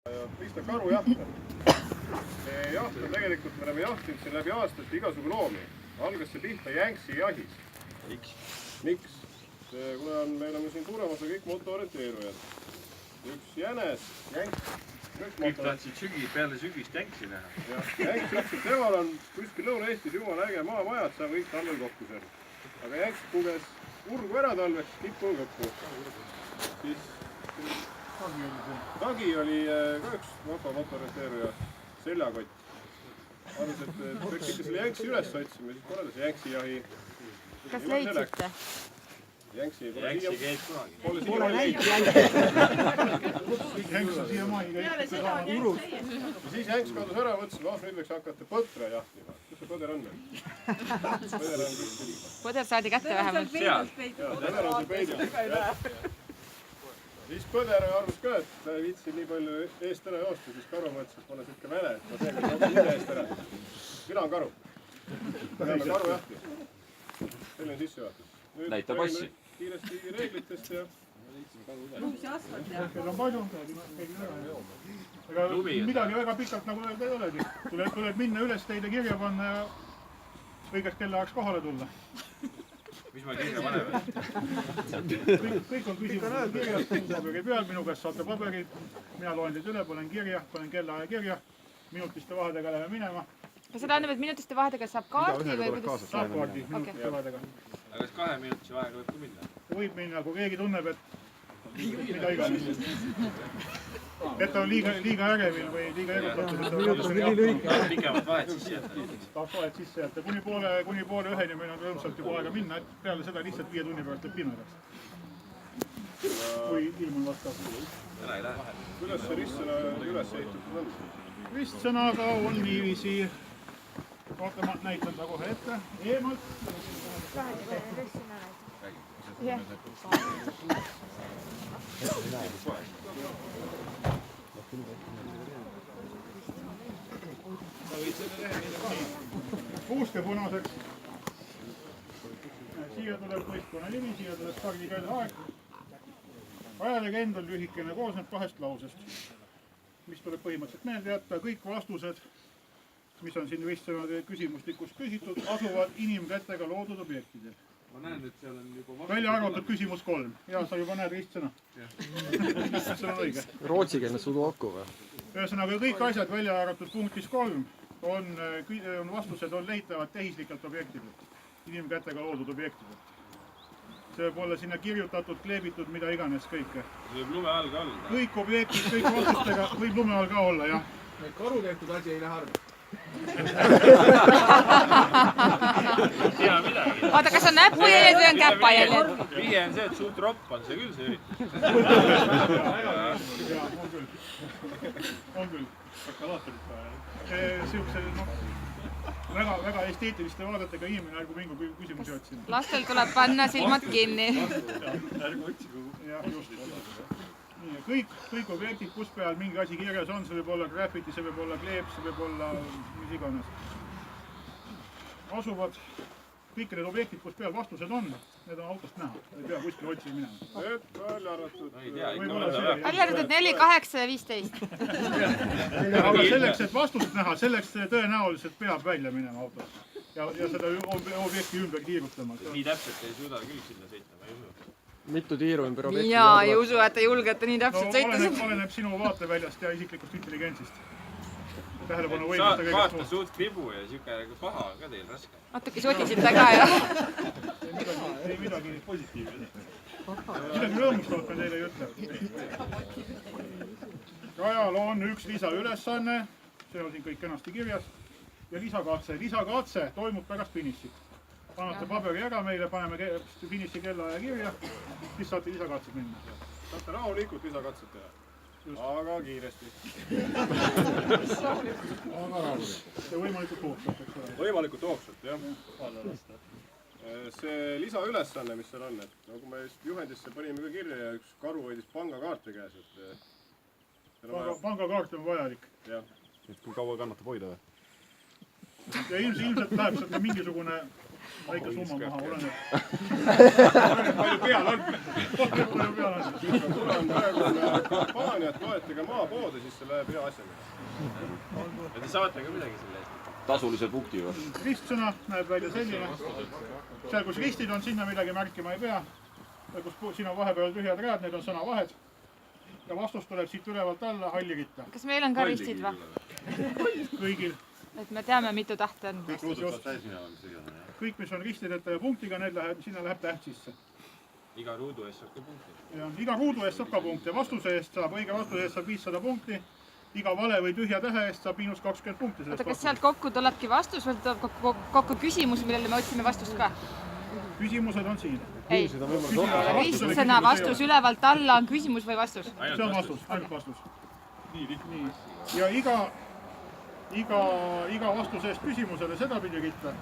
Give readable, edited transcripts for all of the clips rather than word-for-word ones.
Krista karu jahte. See jaht on tegelikult, me oleme jahtinud siin läbi aastate igasugu loomi. Algas see pihta Jänksi jahis. Miks? Kuna me oleme siin suurem osa kõik motoorienteerujad. Üks jänes, Jänks. Kõik tahtsid peale sügist Jänksi näha. Jänks ütles, et temal on kuskil Lõuna-Eestis jumala äge maamajad, saab kõik talvel kokku seal. Aga Jänks puges urgu ära talveks, tippu lõppu. Siis Tagi oli ka üks vaba motorienteeruja seljakott. Arvas, et peaks ikka selle Jänksi üles otsima, siis korraldas Jänksi jahi. Kas leidsite? Jänksi käib kunagi. Pole näinud. Jänks on siiamaani käib urus. Ja siis Jänks kadus ära, mõtlesin, et nüüd võiks hakata põdra jahtima. Kus see põder on? Põder on kuskil. Põder saadi kätte vähemalt. Põder on see peidil. Siis põder arvas ka, et ta ei viitsi nii palju eest ära joosta, siis karu mõtles, et pole siuke väle, et ma seega jooksin ise eest ära. Mina on karu. Peame karu jahti. Selline sissejuhatus. Näita passi. Kiiresti reeglitest ja... Kell on palju. Aga midagi väga pikalt nagu öelda ei olegi. Tuleb minna üles teile kirja panna ja õigeks kella ajaks kohale tulla. Mis ma kirja paneme? Kõik on küsimused kirjas, paberi peal, minu käest saate paberid. Mina loen teid üle, panen kirja, panen kella aja kirja. Minutiste vahedega läheme minema. Kas seda annab, et minutiste vahedega saab kaardi või kuidas? Saab kaardi, minutiste vahedega. Aga kas 2 minutise vahega võib ka minna? Võib minna, kui keegi tunneb, et mida iganes. Et on liiga ärevil või liiga erutatud. Pikemat vahet sisse jätta. Tahab vahet sisse jätta. Kuni poole üheni meil on rõõmsalt juba aega minna, et peale seda lihtsalt 5 tunni pärast teeb pimedaks. Kui ilm on vastav. Ära ei lähe. Kuidas see ristsõna üles ehitatud on? Ristsõnaga on niiviisi. Oota, ma näitan ta kohe ette. Eemalt. Puuste punaseks. Siia tuleb võistkonna nimi, siia tuleb stardikälle aeg. Ajalegend on lühikene, koosneb 2 lausest, mis tuleb põhimõtteliselt meelde jätta. Kõik vastused, mis on siin ristsõnade küsimustikus küsitud, asuvad inimkätega loodud objektidel. Ma näen, et seal on juba... Välja arvatud küsimus 3. Ja sa juba näed ristsõna. See on õige. Rootsikeelne sudoku või? Ühesõnaga kõik asjad välja arvatud punktis 3 on vastused on leitavad tehislikelt objektidelt. Inimkätega loodud objektidelt. See võib olla sinna kirjutatud, kleebitud, mida iganes kõike. See võib lume all ka olla. Kõik objektid, kõik vastustega võib lume all ka olla, jah. Karu tehtud asi ei lähe harva. Oota, kas on näpujäljed või on käpajäljed? Vihje on see, et suurt ropp on see küll see üritus. On küll. Siukse väga esteetiliste vaadetega inimene ärgu mingu küsimusi otsima. Lastel tuleb panna silmad kinni. Ärgu otsigu. Jah, just. Kõik objektid, kus peal mingi asi kirjas on, see võib olla graffiti, see võib olla kleep, see võib olla mis iganes. Asuvad kõik need objektid, kus peal vastused on, need on autost näha. Ei pea kuskil otsima minema. Välja arvatud. Välja arvatud 4, 8 ja 15. Aga selleks, et vastust näha, selleks tõenäoliselt peab välja minema autost. Ja seda objekti ümber kiirutama. Nii täpselt ei suuda küll sinna sõita, ma ei usu. Mitu tiiru ümber objekti? Jaa, ei usu, et te julgete nii täpselt sõita. Oleneb sinu vaateväljast ja isiklikust intelligentsist. Tähelepanu võimust ja vaata suht kribu ja siuke paha on ka teil raske. Natuke sotisite ka, jah? Ei midagi positiivne. Midagi rõõmustavat me teile ei ütle. Rajal on üks lisaülesanne, see on siin kõik kenasti kirjas, ja lisakatse. Lisakatse toimub pärast finišit. Annate paberi ära meile, paneme finiši kellaaja kirja, siis saate lisakatsed minna. Saate rahulikult lisakatset teha. Aga kiiresti. See võimalikult hoogsalt, eks ole. Võimalikult hoogsalt, jah. See lisaülesanne, mis seal on, et nagu me juhendisse panime ka kirja ja üks karu hoidis pangakaarte käes, et... Pangakaart on vajalik. Jah. Et kui kaua kannatab hoida või? Ja ilmselt läheb sealt mingisugune väike summa maha, oleneb palju peal on. Palju peal on. Kuna on praegune kampaania, et toetage maapoode, siis see läheb hea asjaga. ja te saate ka midagi selle eest. tasulise punkti või? Ristsõna näeb välja selline. Seal, kus ristid on, sinna midagi märkima ei pea. Seal, kus siin on vahepeal tühjad read, need on sõnavahed. Ja vastus tuleb siit ülevalt alla halli ritta. kas meil on ka ristid või? Kõigil. et me teame, mitu tähte on. Kõik, mis on ristideta ja punktiga, sinna läheb täht sisse. iga ruudu eest saab ka punkti. Ja iga ruudu eest saab ka punkti. Vastuse eest saab, õige vastuse eest saab 500 punkti. Iga vale või tühja tähe eest saab -20 punkti. oota, kas sealt kokku tulebki vastus või tuleb kokku küsimus, millele me otsime vastust ka? Küsimused on siin. ei, ristsõna vastus ülevalt alla on küsimus või vastus? See on vastus, ainult vastus. Nii. Ja iga vastuse eest küsimusele sedapidi ritta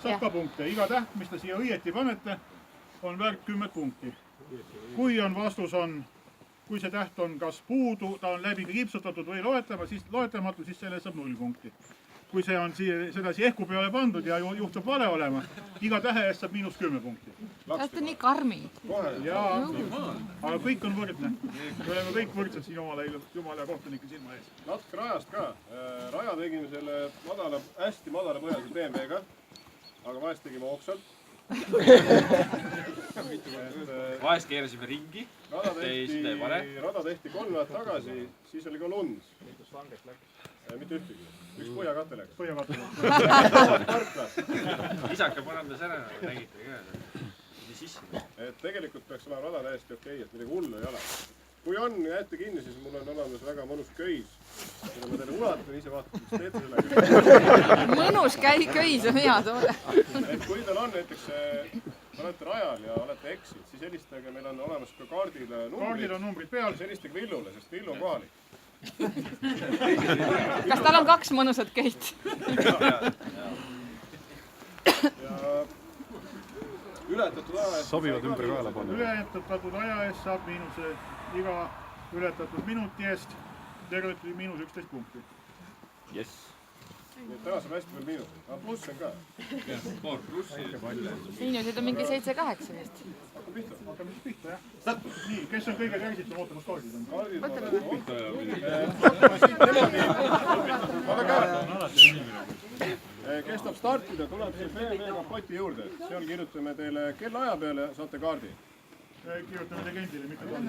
saab ka punkte. Iga täht, mis te siia õieti panete, on väärt 10 punkti. Kui see täht on kas puudu, ta on läbi kriipsutatud või loetlematu, siis selle saab 0 punkti. Kui see on sedasi ehku peale pandud ja juhtub vale olema, iga tähe eest saab -10 punkti. Te olete nii karmid. Jaa, aga kõik on võrdne. Me oleme kõik võrdsed siin Jumala ja kohtunike silma ees. Natuke rajast ka. Raja tegime selle hästi madala põhjalise BMW-ga, aga vahest tegime oksalt. vahest keerasime ringi. Rada tehti 3 aastat tagasi, siis oli ka lund. Mitte ühtegi. Üks põhjakate läks. isaka parandas ära, nägite ka. Et tegelikult peaks olema rada täiesti okei, et midagi hullu ei ole. Kui on, jääte kinni, siis mul on olemas väga mõnus köis. Mida ma teile ulatan, ise vaatate, mis teete sellega. mõnus köis on hea toode. Et kui teil on näiteks, olete rajal ja olete eksinud, siis helistage, meil on olemas ka kaardil numbrid peal. Siis helistage Villule, sest Villu on kohalik. kas tal on 2 mõnusat köit? Ja ületatud aja eest sobivad ümber kaela panna. Ületatud aja eest saab miinuse iga ületatud minuti eest tervelt -11 punkti. Jess. täna saab hästi veel miinuseid, aga pluss on ka. paar plussi. miinuseid on mingi 7-8 vist. Hakkame siis pihta, jah. Nii, kes on kõige järgitum ootamas kaardid on? Kes tahab startida, tuleb siia BMW kapoti juurde. Seal kirjutame teile kellaaja peale, saate kaardi. Kirjutame legendile, mitte kaardi.